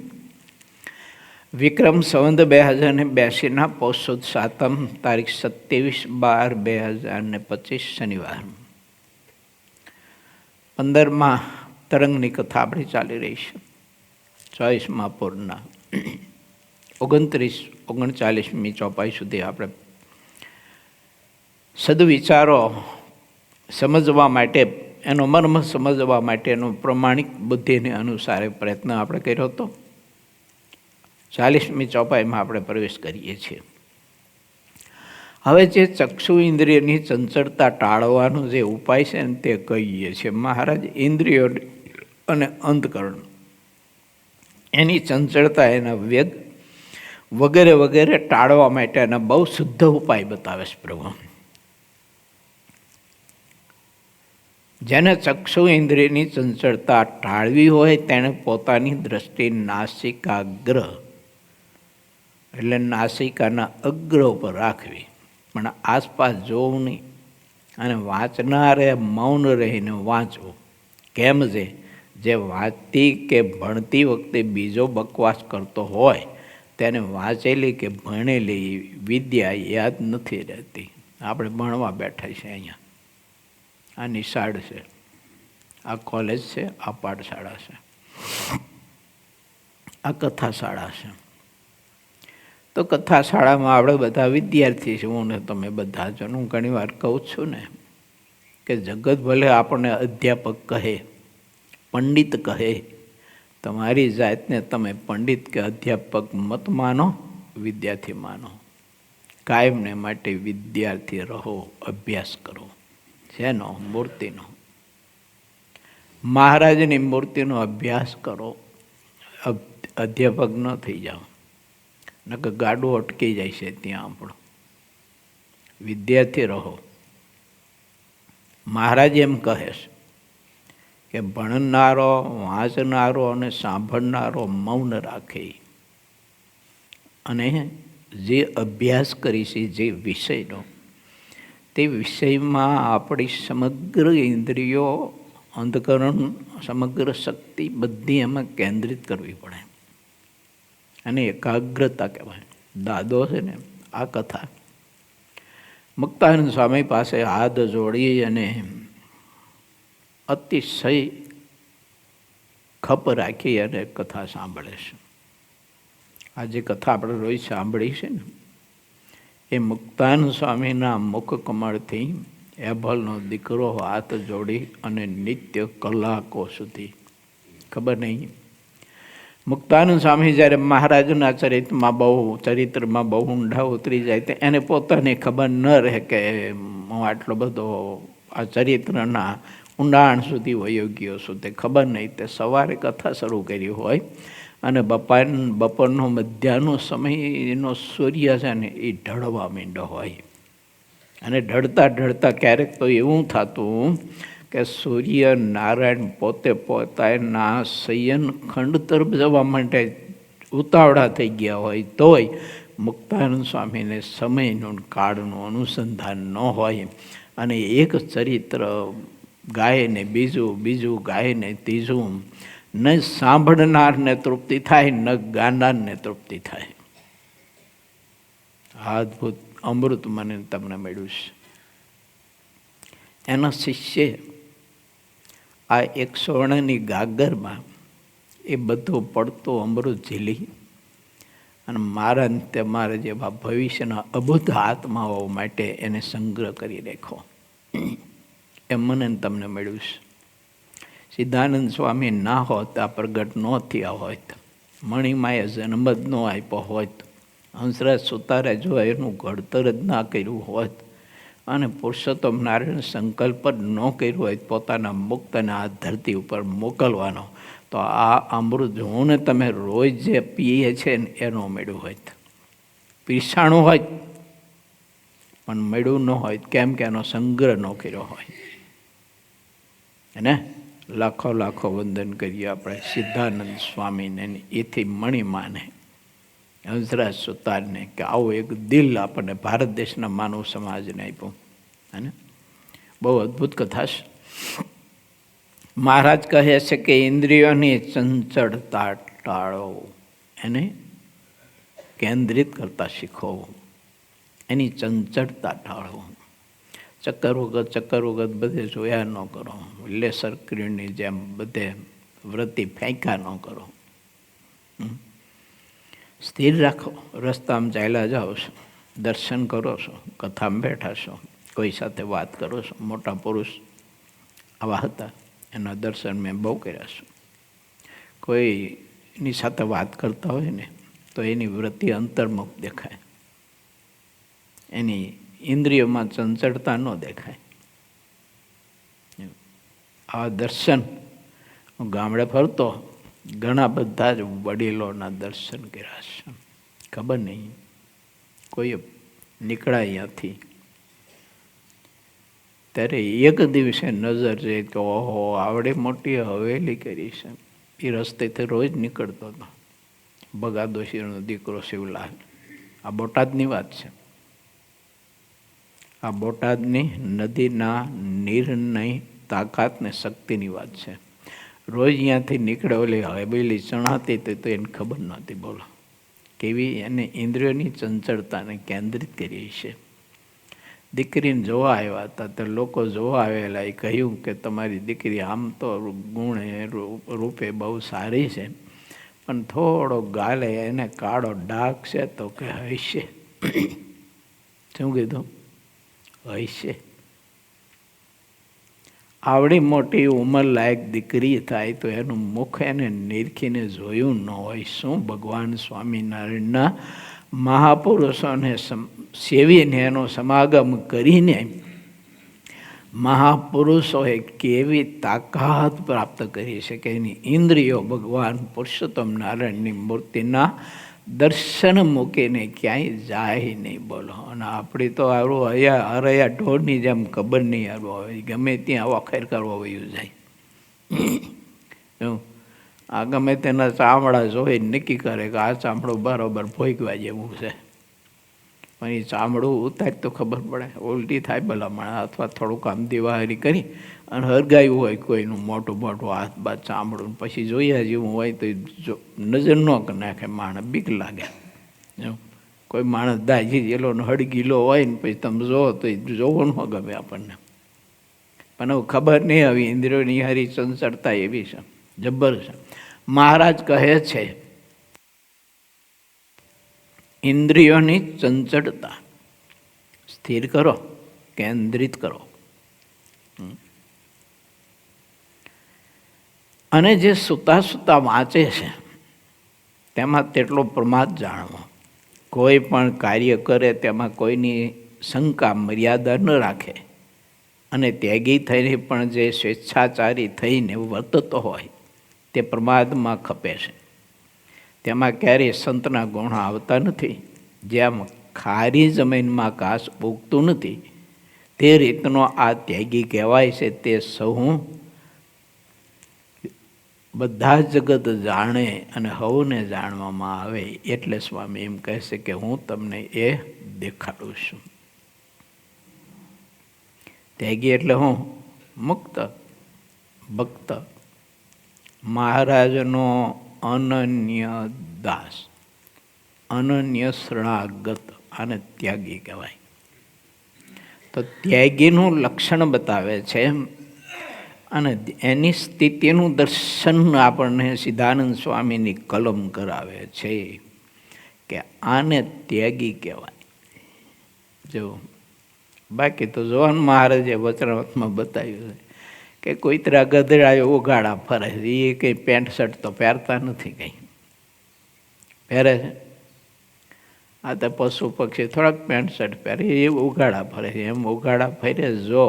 વિક્રમ સંવત 2082 પૌષ સુદ સાતમ, તારીખ 27/12/2025 શનિવાર. 15મા તરંગની કથા આપણી ચાલી રહી છે. 24મા પૂરના 39-39મી ચોપાઈ સુધી આપણે સદવિચારો સમજવા માટે, એનો મર્મ સમજવા માટેનો પ્રમાણિક બુદ્ધિને અનુસારે પ્રયત્ન આપણે કર્યો હતો. 40મી ચોપાઈમાં આપણે પ્રવેશ કરીએ છીએ. હવે જે ચક્ષુ ઇન્દ્રિયની ચંચળતા ટાળવાનો જે ઉપાય છે ને તે કહીએ છીએ. મહારાજ ઇન્દ્રિયો અને અંતકરણ એની ચંચળતા, એના વેગ વગેરે વગેરે ટાળવા માટેના બહુ શુદ્ધ ઉપાય બતાવે છે પ્રભુ. જેને ચક્ષુ ઇન્દ્રિયની ચંચળતા ટાળવી હોય તેણે પોતાની દ્રષ્ટિ નાસિકાગ્ર એટલે નાસિકાના અગ્ર ઉપર રાખવી, પણ આસપાસ જોવું નહીં. અને વાંચનારે મૌન રહીને વાંચવું. કેમ જે વાંચતી કે ભણતી વખતે બીજો બકવાસ કરતો હોય તેને વાંચેલી કે ભણેલી વિદ્યા યાદ નથી રહેતી. આપણે ભણવા બેઠા છે અહીંયા. આ નિશાળ છે, આ કોલેજ છે, આ પાઠશાળા છે, આ કથાશાળા છે. તો કથાશાળામાં આપણે બધા વિદ્યાર્થી છીએ. હું ને તમે બધા જ. હું ઘણી વાર કહું છું ને કે જગત ભલે આપણને અધ્યાપક કહે, પંડિત કહે, તમારી જાતને તમે પંડિત કે અધ્યાપક મત માનો, વિદ્યાર્થી માનો. કાયમને માટે વિદ્યાર્થી રહો, અભ્યાસ કરો. જેનો? મૂર્તિનો. મહારાજની મૂર્તિનો અભ્યાસ કરો, અધ્યાપક ન થઈ જાઓ. નકર ગાડું અટકી જાય છે ત્યાં આપણું. વિદ્યાર્થી રહો. મહારાજ એમ કહે છે કે ભણનારો, વાંચનારો અને સાંભળનારો મૌન રાખે. અને જે અભ્યાસ કરી છે જે વિષયનો, તે વિષયમાં આપણી સમગ્ર ઇન્દ્રિયો, અંતકરણ, સમગ્ર શક્તિ બધી એમાં કેન્દ્રિત કરવી પડે. અને એકાગ્રતા કહેવાય. દાદો છે ને આ કથા મુક્તાનંદ સ્વામી પાસે હાથ જોડી અને અતિશય ખપ રાખી અને કથા સાંભળે છે. આ જે કથા આપણે રોજ સાંભળી છે ને એ મુક્તાનંદ સ્વામીના મુખ કમળથી એભલનો દીકરો હાથ જોડી અને નિત્ય કલાકો સુધી, ખબર નહીં. મુક્તાનંદ સ્વામી જ્યારે મહારાજના ચરિત્રમાં બહુ ઊંડા ઉતરી જાય તો એને પોતાને ખબર ન રહે કે હું આટલો બધો આ ચરિત્રના ઊંડાણ સુધી વયો ગયો છું. તે ખબર નહીં. તે સવારે કથા શરૂ કરી હોય અને બપોરનો મધ્યાહનો સમય એનો સૂર્ય છે ને એ ઢળવા માંડ્યો હોય. અને ઢળતા ઢળતા ક્યારેક તો એવું થતું કે સૂર્ય નારાયણ પોતે પોતાના શયન ખંડ તરફ જવા માટે ઉતાવળા થઈ ગયા હોય તોય મુક્તાનંદ સ્વામીને સમયનું, કાળનું અનુસંધાન ન હોય. અને એક ચરિત્ર ગાય ને બીજું, બીજું ગાય ને ત્રીજું. ન સાંભળનારને તૃપ્તિ થાય, ન ગાનારને તૃપ્તિ થાય. અદ્ભુત અમૃત મને તમને મળ્યું છે. એના શિષ્ય આ 100 ગાગરમાં એ બધું પડતું અમૃત ઝીલી અને મારા તમારા જેવા ભવિષ્યના અબુદ્ધ આત્માઓ માટે એને સંગ્રહ કરી રાખો. એમ મને તમને મળ્યું છે. સિદ્ધાનંદ સ્વામી ના હોત, આ પ્રગટ ન થયા હોત, મણિમાએ જન્મ જ ન આપ્યો હોત, હંસરાજ સુતારે જો એનું ઘડતર જ ના કર્યું હોત અને પુરુષોત્તમ નારાયણ સંકલ્પ જ ન કર્યો હોય પોતાના મુક્તને આ ધરતી ઉપર મોકલવાનો, તો આ અમૃત હું ને તમે રોજ જે પીએ છે ને એનો મળ્યું હોત. પીસાણું હોય પણ મળ્યું ન હોય. કેમ કે એનો સંગ્રહ ન કર્યો હોય. અને લાખો લાખો વંદન કરીએ આપણે સિદ્ધાનંદ સ્વામીને, એથી મણિમાને, હંસરાજ સુતારને, કે આવું એક દિલ આપણને ભારત દેશના માનવ સમાજને આપ્યું. અને બહુ અદ્ભુત કથા છે. મહારાજ કહે છે કે ઇન્દ્રિયોની ચંચળતા ટાળો. એને કેન્દ્રિત કરતા શીખો, એની ચંચળતા ટાળો. ચક્કર વગત બધે જોયા ન કરો, લેસર ક્રીડની જેમ બધે વૃત્તિ ફેંકા ન કરો. સ્થિર રાખો. રસ્તામાં ચાલ્યા જાઓ છો, દર્શન કરો છો, કથામાં બેઠા છો, કોઈ સાથે વાત કરો છો. મોટા પુરુષ આવા હતા, એના દર્શન મેં બહુ કર્યા છે. કોઈની સાથે વાત કરતા હોય ને તો એની વૃત્તિ અંતર્મુખ દેખાય, એની ઇન્દ્રિયોમાં ચંચળતા ન દેખાય. આ દર્શન હું ગામડે ફરતો ઘણા બધા જ વડીલોના દર્શન કર્યા છે. ખબર નહીં કોઈ નીકળ્યા અહીંયાથી ત્યારે એક દિવસે નજર જઈ કે ઓહો આવડી મોટી હવેલી કરી છે. એ રસ્તેથી રોજ નીકળતો હતો. બગાદોશીનો દીકરો શિવલાલ. આ બોટાદની વાત છે. આ બોટાદની નદીના નીરની તાકાત ને શક્તિની વાત છે. રોજ અહીંયાથી નીકળે, ઓલી હવેલી ચણાતી હતી તો એને ખબર નહોતી. બોલો કેવી એને ઇન્દ્રિયોની ચંચળતાને કેન્દ્રિત કરી છે. દીકરીને જોવા આવ્યા હતા તો લોકો જોવા આવેલા એ કહ્યું કે તમારી દીકરી આમ તો ગુણે રૂપે બહુ સારી છે, પણ થોડો ગાલે એને કાળો ડાઘ છે. તો કે હશે. શું કીધું? હશે. આવડી મોટી ઉંમર લાયક દીકરી થાય તો એનું મુખ એને નિરખીને જોયું ન હોય. શું ભગવાન સ્વામિનારાયણના મહાપુરુષોને સેવીને એનો સમાગમ કરીને મહાપુરુષોએ કેવી તાકાત પ્રાપ્ત કરી છે કે એની ઇન્દ્રિયો ભગવાન પુરુષોત્તમ નારાયણની મૂર્તિના દર્શન મૂકીને ક્યાંય જાય નહીં. બોલો. અને આપણી તો આવું હરયા ઢોરની જેમ ખબર નહીં આવવું હોય, ગમે ત્યાં વખેર કરવો વયું જાય. આ ગમે તેના ચામડા જોઈ નક્કી કરે કે આ ચામડું બરાબર ભોગવા જેવું છે, પણ એ ચામડું ઉતાર તો ખબર પડે. ઉલટી થાય ભલામણ, અથવા થોડુંક આમ દિવાળી કરી અને હરગાયું હોય કોઈનું મોટું મોટું હાથ બાદ ચામડું, પછી જોયા જેવું હોય તો નજર ન નાખે માણસ, બીક લાગે. કોઈ માણસ દાજી ગયેલો ને હળગીલો હોય ને પછી તમે જોવો તો એ જોવો ન ગમે આપણને. પણ હવે ખબર નહીં આવી ઇન્દ્રિયોની હારી ચંચળતા એવી છે, જબર છે. મહારાજ કહે છે ઇન્દ્રિયોની ચંચળતા સ્થિર કરો, કેન્દ્રિત કરો. અને જે સૂતા સૂતા વાંચે છે તેમાં તેટલો પ્રમાદ જાણવો. કોઈ પણ કાર્ય કરે તેમાં કોઈની શંકા મર્યાદા ન રાખે, અને ત્યાગી થઈને પણ જે સ્વેચ્છાચારી થઈને વર્તતો હોય તે પ્રમાદમાં ખપે છે. તેમાં ક્યારેય સંતના ગુણ આવતા નથી. જેમ ખારી જમીનમાં ઘાસ ઉગતું નથી તે રીતનો આ ત્યાગી કહેવાય છે. તે સહુ બધા જગત જાણે અને હવને જાણવામાં આવે. એટલે સ્વામી એમ કહે છે કે હું તમને એ દેખાડું છું. ત્યાગી એટલે હું મુક્ત ભક્ત, મહારાજનો અનન્ય દાસ, અનન્ય શરણાગત, આને ત્યાગી કહેવાય. તો ત્યાગીનું લક્ષણ બતાવે છે અને એની સ્થિતિનું દર્શન આપણને સિદ્ધાનંદ સ્વામીની કલમ કરાવે છે કે આને ત્યાગી કહેવાય. જો બાકી તો જોવાન મહારાજે વચનામૃતમાં બતાવ્યું છે કે કોઈતરા ગધેડા ઉગાડા ફરે છે, એ કંઈ પેન્ટ શર્ટ તો પહેરતા નથી, કંઈ પહેરે છે. આ તો પશુ પક્ષી થોડાક પેન્ટ શર્ટ પહેરે, એ ઉગાડા ફરે છે. એમ ઉગાડા ફરે જો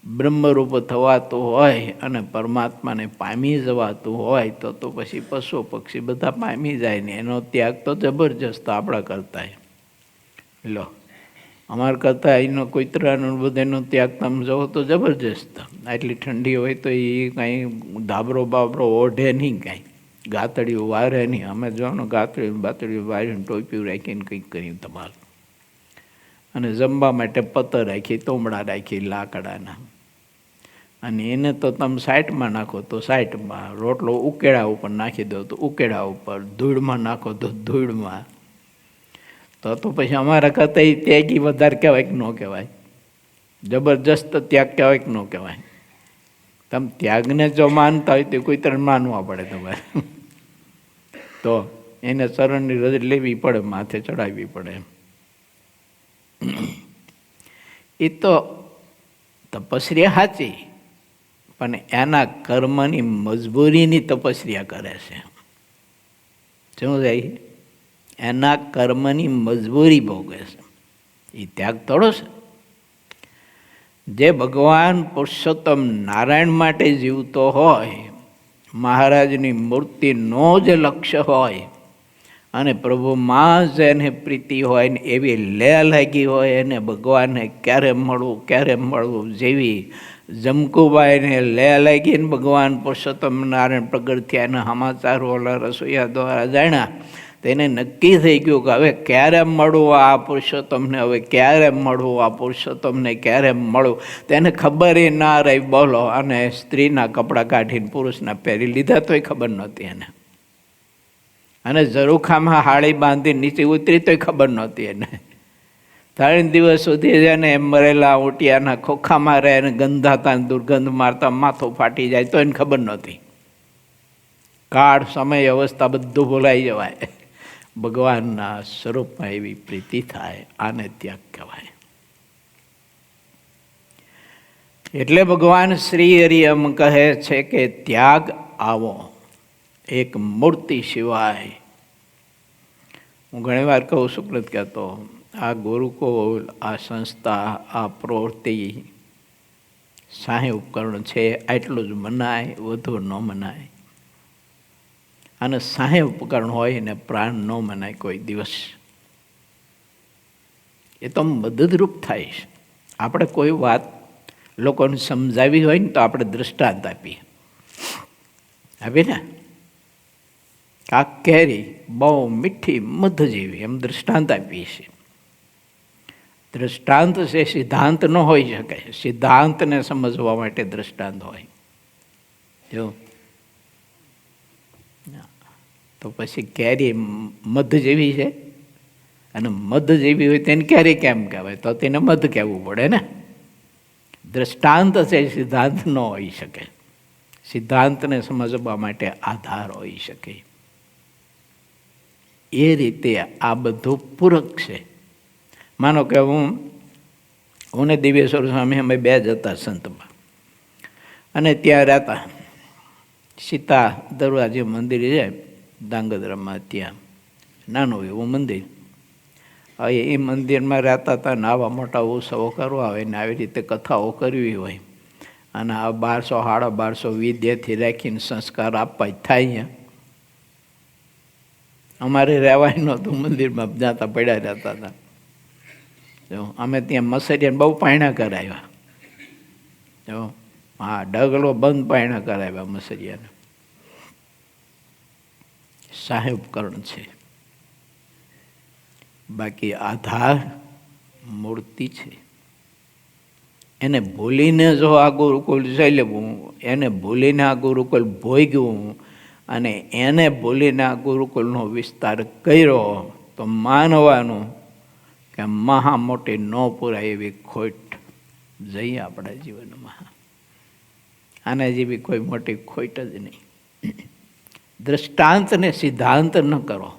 બ્રહ્મરૂપ થવાતું હોય અને પરમાત્માને પામી જવાતું હોય તો પછી પશુ પક્ષી બધા પામી જાય ને. એનો ત્યાગ તો જબરજસ્ત આપણા કરતા. લો અમારા કરતાં એનો કૂતરાનો બધાનો ત્યાગ તમે જોવો તો જબરજસ્ત. આટલી ઠંડી હોય તો એ કાંઈ ધાબરો બાબરો ઓઢે નહીં, કાંઈ ગાતડિયું વારે નહીં. અમે જોવાનું ગાતડિયું બાતડિયું વારીને ટોપ્યું રાખીને કંઈક કર્યું તમારું. અને જમવા માટે પતર રાખી, તોમડા રાખી લાકડાના, અને એને તો તમે સાઈડમાં નાખો તો સાઈડમાં, રોટલો ઉકેળા ઉપર નાખી દો તો ઉકેળા ઉપર, ધૂળમાં નાખો તો ધૂળમાં. તો પછી અમારા કરતાં એ ત્યાગી વધારે કહેવાય કે ન કહેવાય? જબરજસ્ત ત્યાગ કહેવાય કે ન કહેવાય? તમે ત્યાગને જો માનતા હોય તો કોઈ તરફ માનવા પડે તમારે. તો એને ચરણની રજ લેવી પડે, માથે ચડાવવી પડે. એ તો તપસ્યા સાચી, પણ એના કર્મની મજબૂરીની તપસ્યા કરે છે. શું જાય? એના કર્મની મજબૂરી ભોગે છે. એ ત્યાગ થોડો છે. જે ભગવાન પુરુષોત્તમ નારાયણ માટે જીવતો હોય, મહારાજની મૂર્તિનો જ લક્ષ્ય હોય, અને પ્રભુમાં જ એને પ્રીતિ હોય ને એવી લે લાગી હોય, એને ભગવાનને ક્યારે મળવું જેવી જમકુબાઈને લે લાગીને ભગવાન પુરુષોત્તમ નારાયણ પ્રગટ થયા, એના સમાચાર ઓલા રસોઈયા દ્વારા જાણ્યા. તેને નક્કી થઈ ગયું કે હવે ક્યારે મળવું આ પુરુષોત્તમને, હવે ક્યારે મળવું આ પુરુષોત્તમને, ક્યારે મળવું. તેને ખબર એ ના રહી, બોલો. અને સ્ત્રીના કપડાં કાઢીને પુરુષના પહેરી લીધા તોય ખબર નહોતી એને. અને ઝરૂખામાં હાળી બાંધી નીચે ઉતરી તોય ખબર નહોતી એને. 3 દિવસ સુધી એને મરેલા ઊંટિયાના ખોખામાં રહે અને ગંધાતા દુર્ગંધ મારતા માથું ફાટી જાય તો એને ખબર નહોતી. કાળ, સમય, અવસ્થા બધું ભૂલાઈ જવાય. ભગવાનના સ્વરૂપમાં એવી પ્રીતિ થાય, આને ત્યાગ કહેવાય. એટલે ભગવાન શ્રી હરિ એમ કહે છે કે ત્યાગ આવો એક મૂર્તિ સિવાય. હું ઘણી વાર કહું છું, નથી કહેતો, આ ગુરુકુળ, આ સંસ્થા, આ પ્રવૃત્તિ સાહી ઉપકરણ છે, આટલું જ મનાય, વધુ ન મનાય. અને સાહે ઉપકરણ હોય ને પ્રાણ ન મનાય કોઈ દિવસ. એ તો મદદરૂપ થાય છે. આપણે કોઈ વાત લોકોને સમજાવી હોય ને તો આપણે દૃષ્ટાંત આપીએ ને. આ કેરી બહુ મીઠી મધ જેવી, એમ દૃષ્ટાંત આપીએ છીએ. દૃષ્ટાંત છે, સિદ્ધાંત ન હોઈ શકે. સિદ્ધાંતને સમજવા માટે દૃષ્ટાંત હોય. જો તો પછી કેરી મધ જેવી છે, અને મધ જેવી હોય તેને કેરી કેમ કહેવાય? તો તેને મધ કહેવું પડે ને. દૃષ્ટાંત છે, સિદ્ધાંત ન હોઈ શકે. સિદ્ધાંતને સમજવા માટે આધાર હોઈ શકે. એ રીતે આ બધું પૂરક છે. માનો કે હું ને દિવ્યેશ્વર સ્વામી અમે 2 જતા સંતમાં, અને ત્યાં રહેતા. સીતા દરવાજે મંદિર છે ધાંગધ્રામાં, ત્યાં નાનું એવું મંદિર. હવે એ મંદિરમાં રહેતા હતા ને આવા મોટા ઉત્સવો કરવા હોય ને આવી રીતે કથાઓ કરવી હોય, અને આ 1200 1250 વિદ્યાથી રાખીને સંસ્કાર આપવા જ થાય. અમારે રહેવાય નહોતું, મંદિરમાં જાતા પડ્યા રહેતા હતા. અમે ત્યાં મસરિયાને બહુ પાયણા કરાવ્યા. જો હા, ડગલો બંધ પાયણા કરાવ્યા મસરિયાને. સાહેબ ઉપકરણ છે. બાકી આધાર મૂર્તિ છે. એને ભૂલીને જો આ ગુરુકુળ જઈ લેવું, એને ભૂલીને આ ગુરુકુળ ભોગવું, અને એને ભૂલીને આ ગુરુકુળનો વિસ્તાર કર્યો, તો માનવાનું કે મહા મોટી ન પૂરાય એવી ખોટ જઈએ આપણા જીવનમાં. આના જેવી કોઈ મોટી ખોટ જ નહીં. દૃષ્ટાંતને સિદ્ધાંત ન કરો.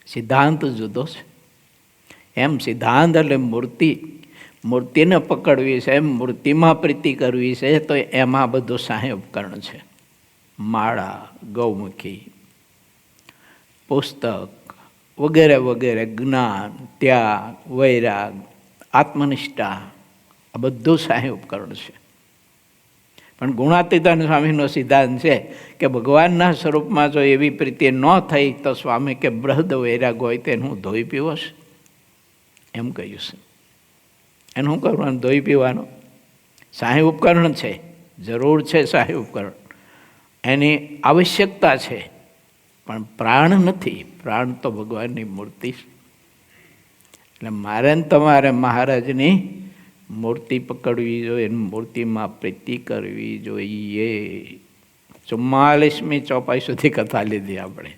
સિદ્ધાંત જુદો છે. એમ સિદ્ધાંત એટલે મૂર્તિને પકડવી છે, મૂર્તિમાં પ્રીતિ કરવી છે, તો એમાં બધું સાહે ઉપકરણ છે. માળા, ગૌમુખી, પુસ્તક વગેરે વગેરે, જ્ઞાન, ત્યાગ, વૈરાગ, આત્મનિષ્ઠા, આ બધું સાહે ઉપકરણ છે. પણ ગુણાતીતાન સ્વામીનો સિદ્ધાંત છે કે ભગવાનના સ્વરૂપમાં જો એવી પ્રીતિ ન થઈ તો સ્વામી કે બૃહદ વૈરાગ હોય તેને હું ધોઈ પીવોશ, એમ કહ્યું છે. એને શું કરવાનું? ધોઈ પીવાનું. સાહી ઉપકરણ છે, જરૂર છે સાહી ઉપકરણ, એની આવશ્યકતા છે, પણ પ્રાણ નથી. પ્રાણ તો ભગવાનની મૂર્તિ છે. એટલે મારે ને તમારે મહારાજની મૂર્તિ પકડવી જોઈએ, મૂર્તિમાં પ્રીતિ કરવી જોઈએ. 44મી ચોપાઈ સુધી કથા લીધી આપણે.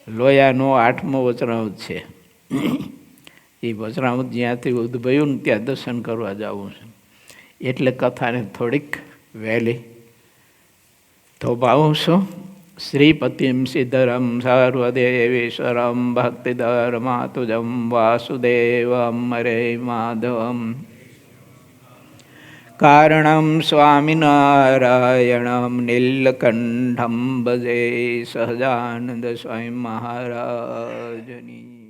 લોયાનો 8મો વચનામૃત છે. એ વજરામત જ્યાંથી ઉદ્ભવ્યું ને ત્યાં દર્શન કરવા જવું છે, એટલે કથાને થોડીક વહેલી થોભાવું છું. શ્રીપતિમ સિદ્ધરમ સર્વદેવેશ્વરમ ભક્તિધર્માતુજમ વાસુદેવમ હરે માધવમ કારણમ સ્વામિનારાયણમ નીલકંઠમ ભજે સહજાનંદ સ્વામી મહારાજની.